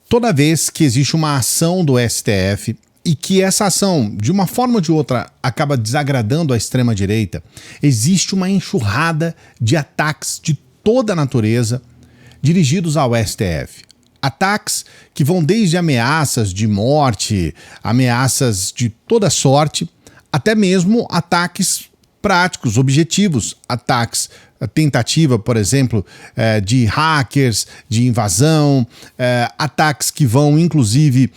Toda vez que existe uma ação do STF e que essa ação, de uma forma ou de outra, acaba desagradando a extrema-direita, existe uma enxurrada de ataques de toda a natureza dirigidos ao STF. Ataques que vão desde ameaças de morte, ameaças de toda sorte, até mesmo ataques práticos, objetivos, ataques, tentativa, por exemplo, de hackers, de invasão, ataques que vão, inclusive,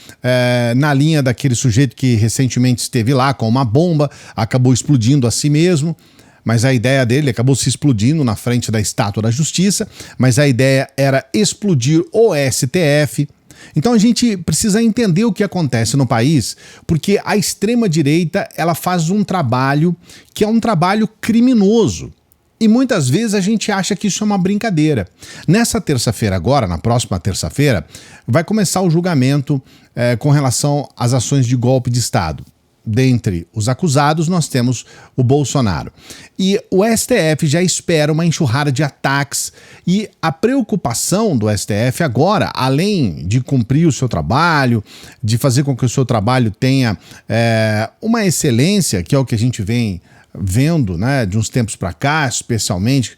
na linha daquele sujeito que recentemente esteve lá com uma bomba, acabou explodindo a si mesmo, mas a ideia dele acabou se explodindo na frente da Estátua da Justiça, mas a ideia era explodir o STF. Então a gente precisa entender o que acontece no país, porque a extrema-direita ela faz um trabalho que é um trabalho criminoso. E muitas vezes a gente acha que isso é uma brincadeira. Nessa terça-feira agora, na próxima terça-feira, vai começar o julgamento com relação às ações de golpe de Estado. Dentre os acusados, nós temos o Bolsonaro. E o STF já espera uma enxurrada de ataques e a preocupação do STF agora, além de cumprir o seu trabalho, de fazer com que o seu trabalho tenha uma excelência, que é o que a gente vem vendo, né, de uns tempos para cá, especialmente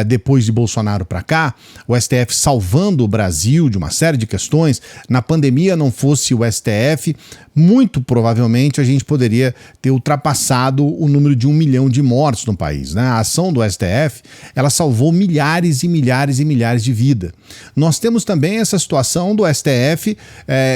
depois de Bolsonaro para cá, o STF salvando o Brasil de uma série de questões. Na pandemia, não fosse o STF, muito provavelmente a gente poderia ter ultrapassado o número de 1 milhão de mortes no país, né? A ação do STF, ela salvou milhares e milhares e milhares de vidas. Nós temos também essa situação do STF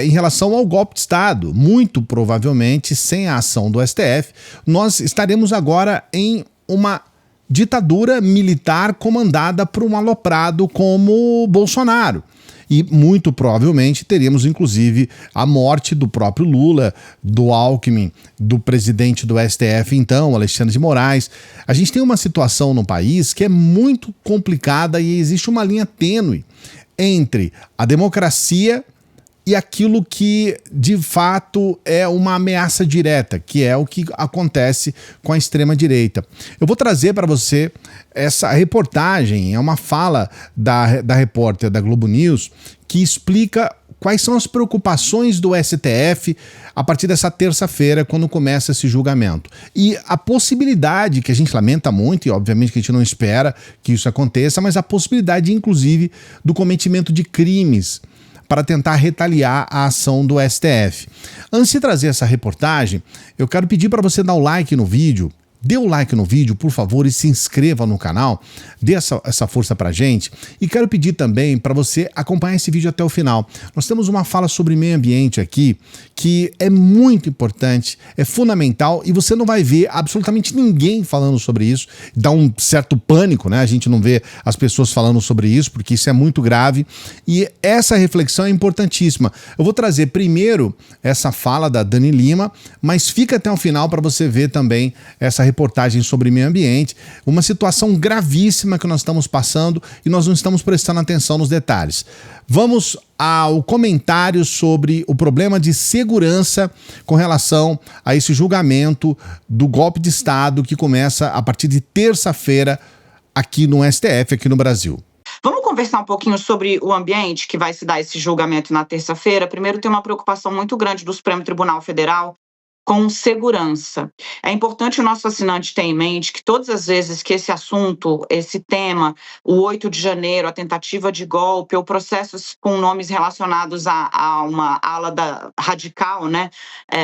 em relação ao golpe de Estado. Muito provavelmente, sem a ação do STF, nós estaremos agora em uma ditadura militar comandada por um aloprado como Bolsonaro. E muito provavelmente teríamos, inclusive, a morte do próprio Lula, do Alckmin, do presidente do STF, então, Alexandre de Moraes. A gente tem uma situação no país que é muito complicada e existe uma linha tênue entre a democracia e aquilo que, de fato, é uma ameaça direta, que é o que acontece com a extrema-direita. Eu vou trazer para você essa reportagem, é uma fala da repórter da Globo News, que explica quais são as preocupações do STF a partir dessa terça-feira, quando começa esse julgamento. E a possibilidade, que a gente lamenta muito, e obviamente que a gente não espera que isso aconteça, mas a possibilidade, inclusive, do cometimento de crimes para tentar retaliar a ação do STF. Antes de trazer essa reportagem, eu quero pedir para você dar o like no vídeo. Dê o like no vídeo, por favor, e se inscreva no canal, dê essa força pra gente. E quero pedir também para você acompanhar esse vídeo até o final. Nós temos uma fala sobre meio ambiente aqui, que é muito importante, é fundamental, e você não vai ver absolutamente ninguém falando sobre isso. Dá um certo pânico, né? A gente não vê as pessoas falando sobre isso, porque isso é muito grave. E essa reflexão é importantíssima. Eu vou trazer primeiro essa fala da Dani Lima, mas fica até o final para você ver também essa reportagem sobre meio ambiente, uma situação gravíssima que nós estamos passando e nós não estamos prestando atenção nos detalhes. Vamos ao comentário sobre o problema de segurança com relação a esse julgamento do golpe de Estado que começa a partir de terça-feira aqui no STF, aqui no Brasil. Vamos conversar um pouquinho sobre o ambiente que vai se dar esse julgamento na terça-feira. Primeiro, tem uma preocupação muito grande do Supremo Tribunal Federal com segurança. É importante o nosso assinante ter em mente que todas as vezes que esse assunto, esse tema, o 8 de janeiro, a tentativa de golpe ou processos com nomes relacionados a uma ala radical, né,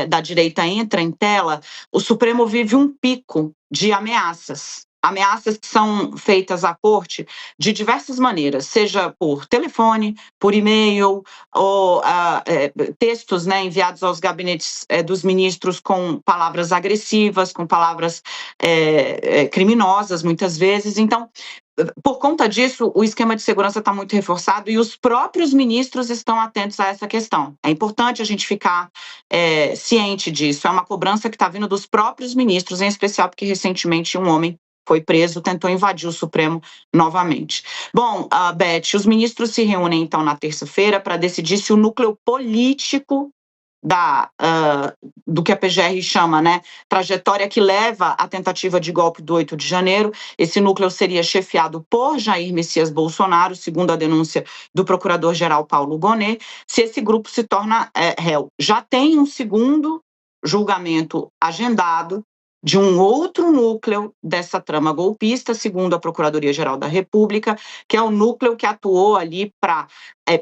da direita entra em tela, o Supremo vive um pico de ameaças. Ameaças que são feitas à corte de diversas maneiras, seja por telefone, por e-mail, ou textos, né, enviados aos gabinetes dos ministros com palavras agressivas, com palavras criminosas, muitas vezes. Então, por conta disso, o esquema de segurança está muito reforçado e os próprios ministros estão atentos a essa questão. É importante a gente ficar ciente disso. É uma cobrança que está vindo dos próprios ministros, em especial porque recentemente um homem foi preso, tentou invadir o Supremo novamente. Bom, Beth, os ministros se reúnem então na terça-feira para decidir se o núcleo político do que a PGR chama, né, trajetória que leva à tentativa de golpe do 8 de janeiro. Esse núcleo seria chefiado por Jair Messias Bolsonaro, segundo a denúncia do procurador-geral Paulo Gonet, se esse grupo se torna réu. Já tem um segundo julgamento agendado de um outro núcleo dessa trama golpista, segundo a Procuradoria-Geral da República, que é o núcleo que atuou ali para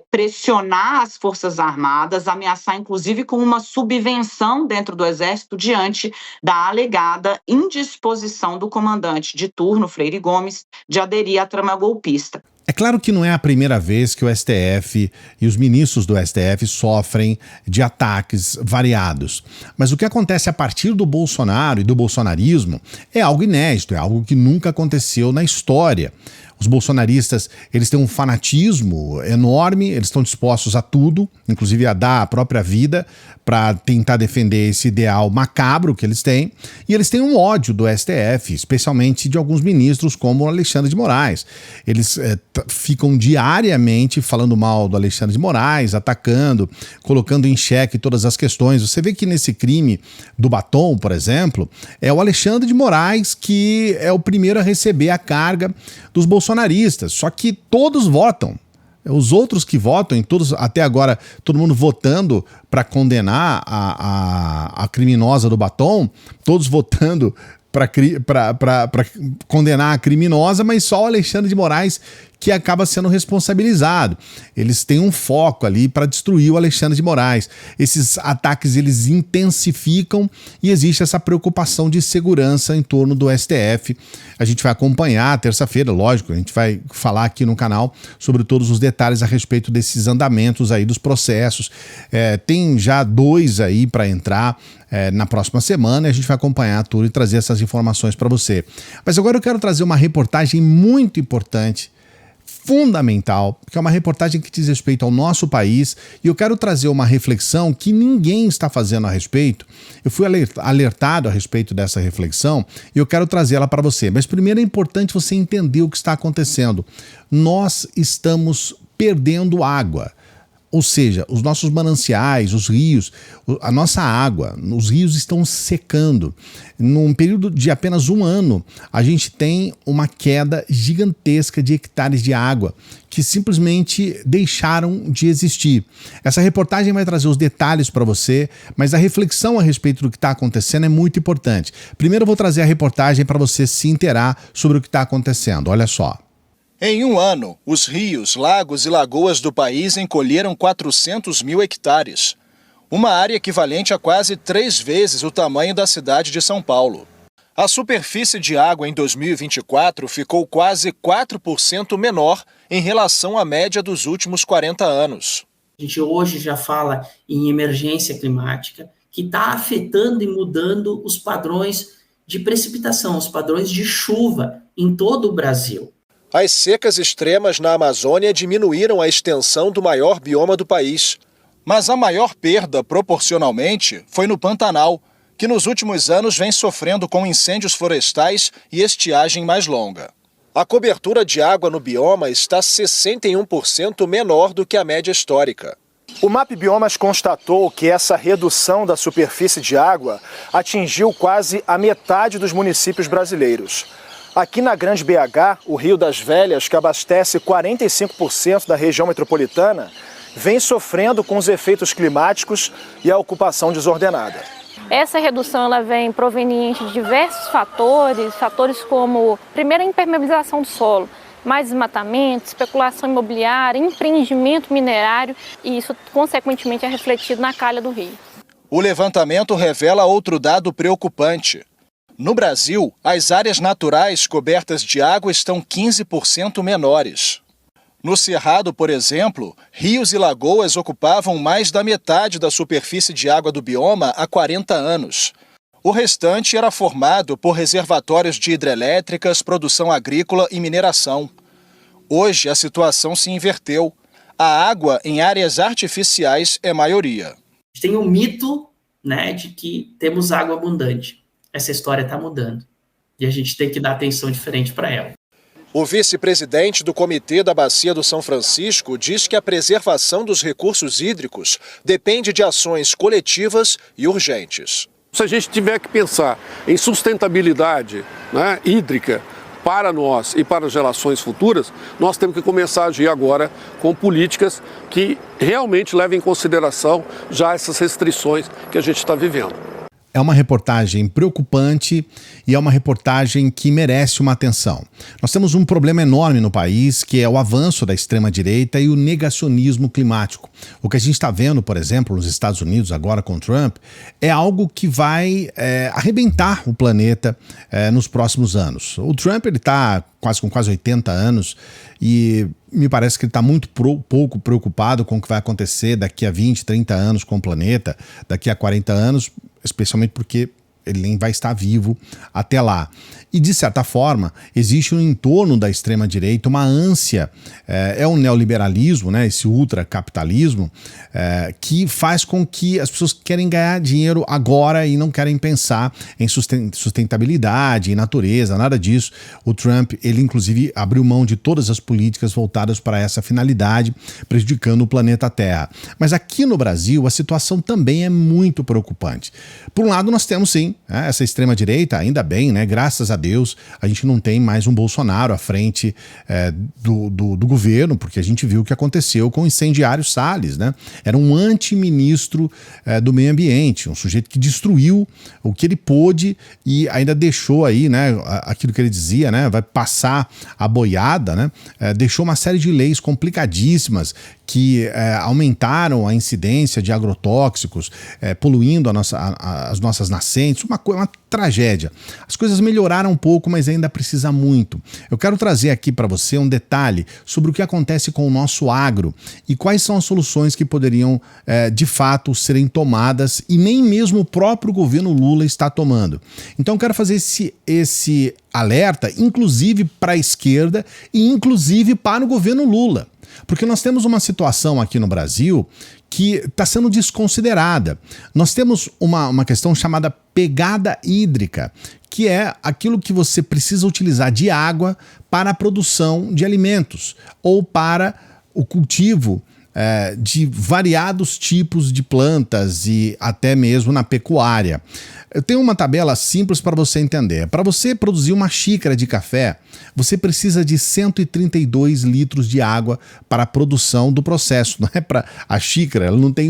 pressionar as Forças Armadas, ameaçar inclusive com uma subvenção dentro do Exército diante da alegada indisposição do comandante de turno, Freire Gomes, de aderir à trama golpista. É claro que não é a primeira vez que o STF e os ministros do STF sofrem de ataques variados. Mas o que acontece a partir do Bolsonaro e do bolsonarismo é algo inédito, é algo que nunca aconteceu na história. Os bolsonaristas, eles têm um fanatismo enorme, eles estão dispostos a tudo, inclusive a dar a própria vida para tentar defender esse ideal macabro que eles têm, e eles têm um ódio do STF, especialmente de alguns ministros como o Alexandre de Moraes. Eles ficam diariamente falando mal do Alexandre de Moraes, atacando, colocando em xeque todas as questões. Você vê que nesse crime do batom, por exemplo, é o Alexandre de Moraes que é o primeiro a receber a carga dos bolsonaristas, só que todos votam. Os outros que votam, todos, até agora, todo mundo votando para condenar a criminosa do batom, todos votando para condenar a criminosa, mas só o Alexandre de Moraes que acaba sendo responsabilizado. Eles têm um foco ali para destruir o Alexandre de Moraes. Esses ataques eles intensificam e existe essa preocupação de segurança em torno do STF. A gente vai acompanhar terça-feira, lógico, a gente vai falar aqui no canal sobre todos os detalhes a respeito desses andamentos aí dos processos. Tem já 2 aí para entrar na próxima semana e a gente vai acompanhar tudo e trazer essas informações para você. Mas agora eu quero trazer uma reportagem muito importante, fundamental, que é uma reportagem que diz respeito ao nosso país, e eu quero trazer uma reflexão que ninguém está fazendo a respeito. Eu fui alertado a respeito dessa reflexão e eu quero trazê-la para você. Mas primeiro é importante você entender o que está acontecendo. Nós estamos perdendo água. Ou seja, os nossos mananciais, os rios, a nossa água, os rios estão secando. Num período de apenas 1 ano, a gente tem uma queda gigantesca de hectares de água que simplesmente deixaram de existir. Essa reportagem vai trazer os detalhes para você, mas a reflexão a respeito do que está acontecendo é muito importante. Primeiro eu vou trazer a reportagem para você se inteirar sobre o que está acontecendo. Olha só. Em 1 ano, os rios, lagos e lagoas do país encolheram 400 mil hectares, uma área equivalente a quase 3 vezes o tamanho da cidade de São Paulo. A superfície de água em 2024 ficou quase 4% menor em relação à média dos últimos 40 anos. A gente hoje já fala em emergência climática, que está afetando e mudando os padrões de precipitação, os padrões de chuva em todo o Brasil. As secas extremas na Amazônia diminuíram a extensão do maior bioma do país. Mas a maior perda, proporcionalmente, foi no Pantanal, que nos últimos anos vem sofrendo com incêndios florestais e estiagem mais longa. A cobertura de água no bioma está 61% menor do que a média histórica. O MAP Biomas constatou que essa redução da superfície de água atingiu quase a metade dos municípios brasileiros. Aqui na Grande BH, o Rio das Velhas, que abastece 45% da região metropolitana, vem sofrendo com os efeitos climáticos e a ocupação desordenada. Essa redução ela vem proveniente de diversos fatores como, primeiro, a impermeabilização do solo, mais desmatamento, especulação imobiliária, empreendimento minerário, e isso, consequentemente, é refletido na calha do rio. O levantamento revela outro dado preocupante. No Brasil, as áreas naturais cobertas de água estão 15% menores. No Cerrado, por exemplo, rios e lagoas ocupavam mais da metade da superfície de água do bioma há 40 anos. O restante era formado por reservatórios de hidrelétricas, produção agrícola e mineração. Hoje, a situação se inverteu. A água em áreas artificiais é maioria. Tem um mito, de que temos água abundante. Essa história está mudando e a gente tem que dar atenção diferente para ela. O vice-presidente do Comitê da Bacia do São Francisco diz que a preservação dos recursos hídricos depende de ações coletivas e urgentes. Se a gente tiver que pensar em sustentabilidade, né, hídrica para nós e para as gerações futuras, nós temos que começar a agir agora com políticas que realmente levem em consideração já essas restrições que a gente está vivendo. É uma reportagem preocupante e é uma reportagem que merece uma atenção. Nós temos um problema enorme no país, que é o avanço da extrema-direita e o negacionismo climático. O que a gente está vendo, por exemplo, nos Estados Unidos agora com Trump, é algo que vai arrebentar o planeta nos próximos anos. O Trump está com quase 80 anos e me parece que ele está muito pouco preocupado com o que vai acontecer daqui a 20, 30 anos com o planeta, daqui a 40 anos, especialmente porque ele nem vai estar vivo até lá. E, de certa forma, existe no entorno da extrema-direita uma ânsia, é um neoliberalismo, né, esse ultracapitalismo, que faz com que as pessoas querem ganhar dinheiro agora e não querem pensar em sustentabilidade, em natureza, nada disso. O Trump, ele inclusive abriu mão de todas as políticas voltadas para essa finalidade, prejudicando o planeta Terra. Mas aqui no Brasil, a situação também é muito preocupante. Por um lado, nós temos sim essa extrema-direita, ainda bem, né? Graças a Deus, a gente não tem mais um Bolsonaro à frente do governo, porque a gente viu o que aconteceu com o incendiário Salles, né? Era um antiministro do meio ambiente, um sujeito que destruiu o que ele pôde e ainda deixou aí, né, aquilo que ele dizia, né, vai passar a boiada, né? Deixou uma série de leis complicadíssimas que aumentaram a incidência de agrotóxicos, poluindo as nossas nascentes, uma tragédia. As coisas melhoraram um pouco, mas ainda precisa muito. Eu quero trazer aqui para você um detalhe sobre o que acontece com o nosso agro e quais são as soluções que poderiam, de fato, serem tomadas e nem mesmo o próprio governo Lula está tomando. Então eu quero fazer esse alerta, inclusive para a esquerda e inclusive para o governo Lula. Porque nós temos uma situação aqui no Brasil que está sendo desconsiderada. Nós temos uma questão chamada pegada hídrica, que é aquilo que você precisa utilizar de água para a produção de alimentos ou para o cultivo de variados tipos de plantas e até mesmo na pecuária. Eu tenho uma tabela simples para você entender. Para você produzir uma xícara de café, você precisa de 132 litros de água para a produção do processo. Não é para a xícara, ela não tem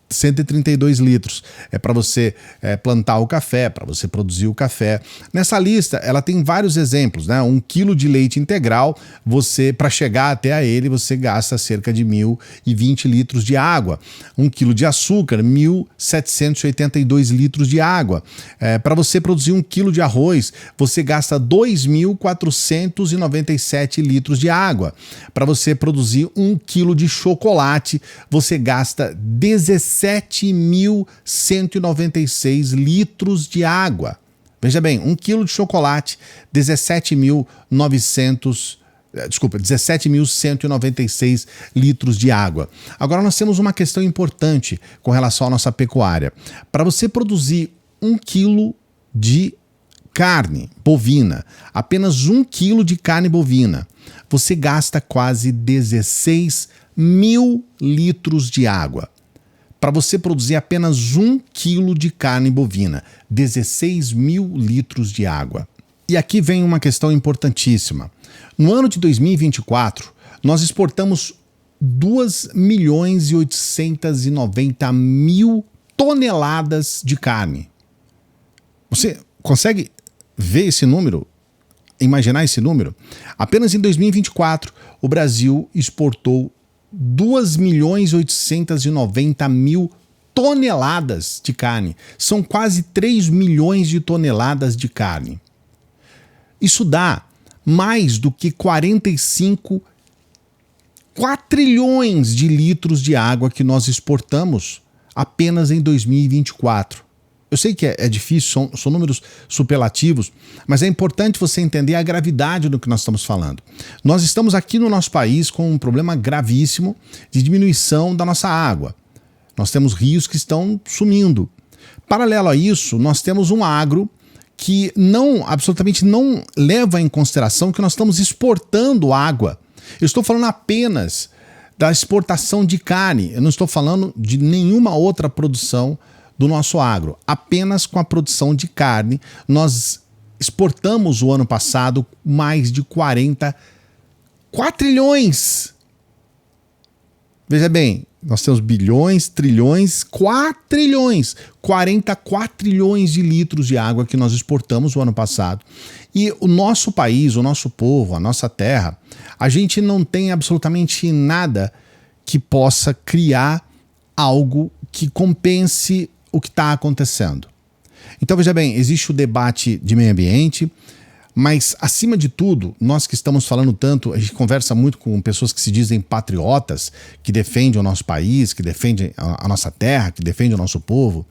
132 litros. É para você plantar o café, para você produzir o café. Nessa lista, ela tem vários exemplos, né? 1 quilo de leite integral, para chegar até a ele, você gasta cerca de 1.020 litros de água. 1 quilo de açúcar, 1.782 litros de água. Para você produzir 1 quilo de arroz, você gasta 2.497 litros de água. Para você produzir 1 quilo de chocolate, você gasta 17.196 litros de água. Veja bem, 1 quilo de chocolate, 17.196 litros de água. Agora nós temos uma questão importante com relação à nossa pecuária. Para você produzir 1 quilo de carne bovina, apenas 1 quilo de carne bovina, você gasta quase 16 mil litros de água. Para você produzir apenas 1 quilo de carne bovina, 16 mil litros de água. E aqui vem uma questão importantíssima. No ano de 2024, nós exportamos 2.890.000 toneladas de carne. Você consegue ver esse número? Imaginar esse número? Apenas em 2024, o Brasil exportou 2.890.000 toneladas de carne. São quase 3 milhões de toneladas de carne. Isso dá mais do que 45 quatrilhões de litros de água que nós exportamos apenas em 2024. Eu sei que é difícil, são números superlativos, mas é importante você entender a gravidade do que nós estamos falando. Nós estamos aqui no nosso país com um problema gravíssimo de diminuição da nossa água. Nós temos rios que estão sumindo. Paralelo a isso, nós temos um agro que absolutamente não leva em consideração que nós estamos exportando água. Eu estou falando apenas da exportação de carne, eu não estou falando de nenhuma outra produção do nosso agro. Apenas com a produção de carne, nós exportamos o ano passado mais de 4 trilhões. Veja bem, nós temos bilhões, trilhões, 44 trilhões de litros de água que nós exportamos o ano passado. E o nosso país, o nosso povo, a nossa terra, a gente não tem absolutamente nada que possa criar algo que compense o que está acontecendo. Então, veja bem, existe o debate de meio ambiente, mas, acima de tudo, nós que estamos falando tanto, a gente conversa muito com pessoas que se dizem patriotas, que defendem o nosso país, que defendem a nossa terra, que defendem o nosso povo.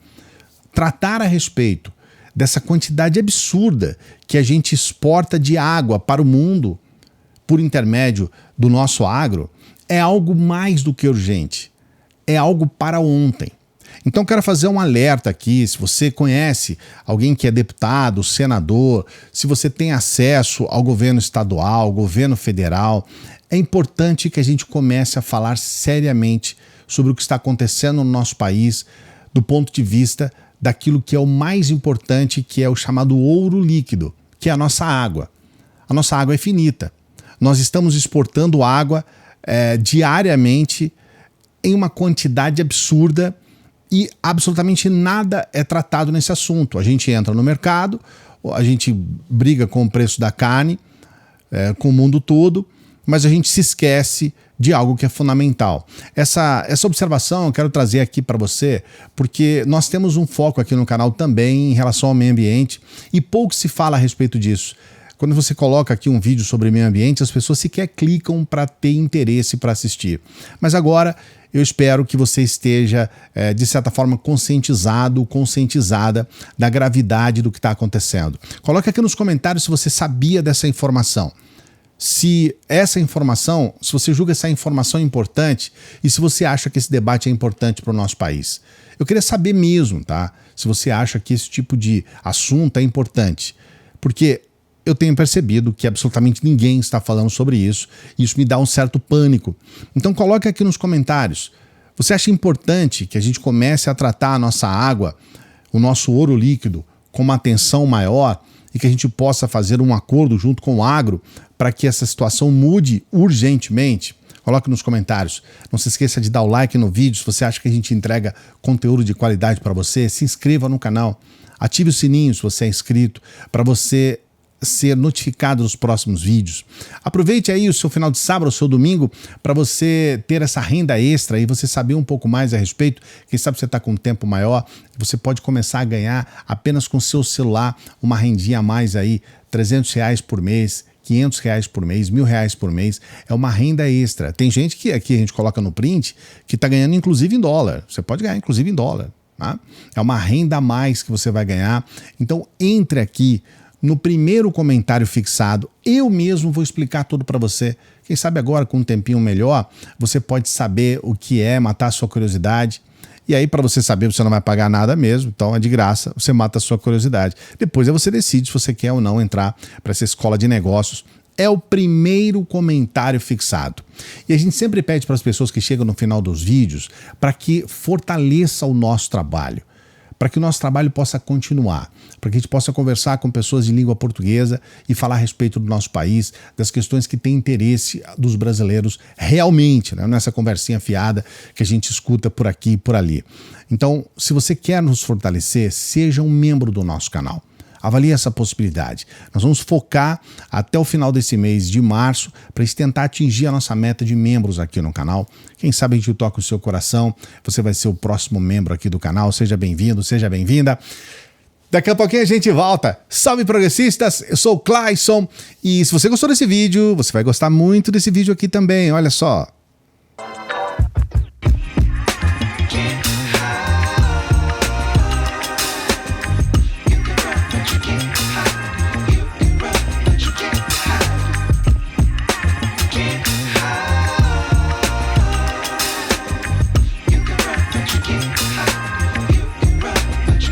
Tratar a respeito dessa quantidade absurda que a gente exporta de água para o mundo por intermédio do nosso agro é algo mais do que urgente. É algo para ontem. Então quero fazer um alerta aqui, se você conhece alguém que é deputado, senador, se você tem acesso ao governo estadual, ao governo federal, é importante que a gente comece a falar seriamente sobre o que está acontecendo no nosso país do ponto de vista daquilo que é o mais importante, que é o chamado ouro líquido, que é a nossa água. A nossa água é finita. Nós estamos exportando água diariamente em uma quantidade absurda e absolutamente nada é tratado nesse assunto. A gente entra no mercado, a gente briga com o preço da carne, com o mundo todo, mas a gente se esquece de algo que é fundamental. Essa observação eu quero trazer aqui para você, porque nós temos um foco aqui no canal também em relação ao meio ambiente e pouco se fala a respeito disso. Quando você coloca aqui um vídeo sobre meio ambiente, as pessoas sequer clicam para ter interesse para assistir. Mas agora eu espero que você esteja, de certa forma, conscientizada da gravidade do que está acontecendo. Coloque aqui nos comentários se você sabia dessa informação. Se você julga essa informação importante e se você acha que esse debate é importante para o nosso país. Eu queria saber mesmo, tá? Se você acha que esse tipo de assunto é importante. Porque eu tenho percebido que absolutamente ninguém está falando sobre isso e isso me dá um certo pânico. Então coloque aqui nos comentários. Você acha importante que a gente comece a tratar a nossa água, o nosso ouro líquido, com uma atenção maior e que a gente possa fazer um acordo junto com o agro para que essa situação mude urgentemente? Coloque nos comentários. Não se esqueça de dar o like no vídeo se você acha que a gente entrega conteúdo de qualidade para você. Se inscreva no canal. Ative o sininho se você é inscrito para você ser notificado dos próximos vídeos. Aproveite aí o seu final de sábado, o seu domingo, para você ter essa renda extra e você saber um pouco mais a respeito. Quem sabe você está com um tempo maior, você pode começar a ganhar apenas com o seu celular uma rendinha a mais aí, R$300 por mês, R$500 por mês, R$1.000 por mês. É uma renda extra. Tem gente que aqui a gente coloca no print que está ganhando inclusive em dólar. Você pode ganhar inclusive em dólar. Tá? É uma renda a mais que você vai ganhar. Então entre aqui no primeiro comentário fixado, eu mesmo vou explicar tudo para você. Quem sabe agora, com um tempinho melhor, você pode saber o que é, matar a sua curiosidade. E aí, para você saber, você não vai pagar nada mesmo, então é de graça, você mata a sua curiosidade. Depois você decide se você quer ou não entrar para essa escola de negócios. É o primeiro comentário fixado. E a gente sempre pede para as pessoas que chegam no final dos vídeos para que fortaleça o nosso trabalho, para que o nosso trabalho possa continuar, para que a gente possa conversar com pessoas de língua portuguesa e falar a respeito do nosso país, das questões que têm interesse dos brasileiros realmente, né? Nessa conversinha fiada que a gente escuta por aqui e por ali. Então, se você quer nos fortalecer, seja um membro do nosso canal. Avalie essa possibilidade. Nós vamos focar até o final desse mês de março para a gente tentar atingir a nossa meta de membros aqui no canal. Quem sabe a gente toca o seu coração, você vai ser o próximo membro aqui do canal. Seja bem-vindo, seja bem-vinda. Daqui a pouquinho a gente volta. Salve progressistas, eu sou o Clayson e se você gostou desse vídeo, você vai gostar muito desse vídeo aqui também, olha só.